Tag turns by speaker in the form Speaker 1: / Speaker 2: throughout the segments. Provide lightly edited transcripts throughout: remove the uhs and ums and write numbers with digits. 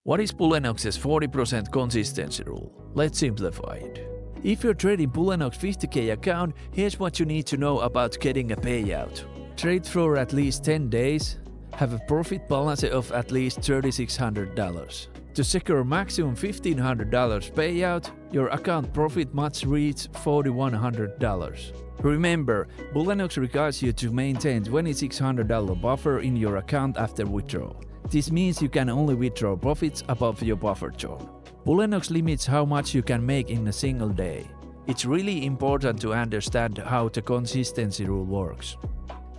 Speaker 1: What is Bulenox's 40% consistency rule? Let's simplify it. If you're trading Bulenox 50k account, here's what you need to know about getting a payout. Trade for at least 10 days, have a profit balance of at least $3,600. To secure maximum $1,500 payout, your account profit must reach $4,100. Remember, Bulenox requires you to maintain $2,600 buffer in your account after withdrawal. This means you can only withdraw profits above your buffer zone. Bulenox limits how much you can make in a single day. It's really important to understand how the consistency rule works.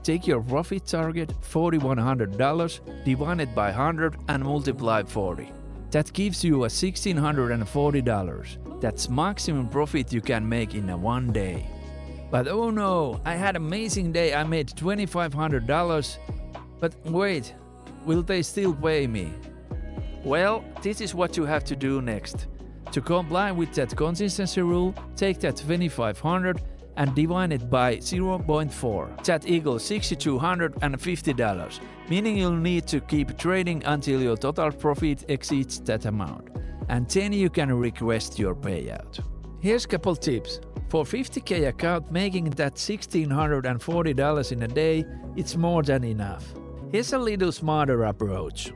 Speaker 1: Take your profit target, $4,100, divide it by 100 and multiply 40. That gives you a $1,640. That's maximum profit you can make in a one day. But oh no, I had an amazing day, I made $2,500. But wait, will they still pay me? Well, this is what you have to do next. To comply with that consistency rule, take that $2,500 and divide it by 0.4. That equals $6,250, meaning you'll need to keep trading until your total profit exceeds that amount. And then you can request your payout. Here's a couple tips. For 50k account, making that $1,640 in a day, it's more than enough. Here's a little smarter approach.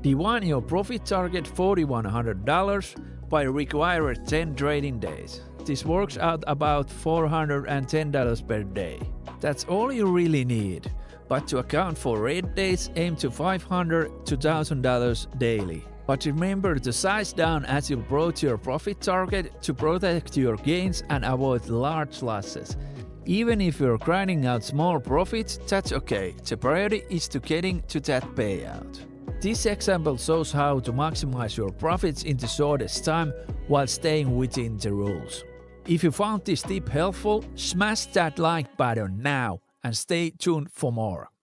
Speaker 1: Divide your profit target $4,100 by required 10 trading days. This works out about $410 per day. That's all you really need. But to account for red days, aim to $500 to $1,000 daily. But remember to size down as you approach your profit target to protect your gains and avoid large losses. Even if you're grinding out small profits, that's okay. The priority is to getting to that payout. This example shows how to maximize your profits in the shortest time while staying within the rules. If you found this tip helpful, smash that like button now and stay tuned for more.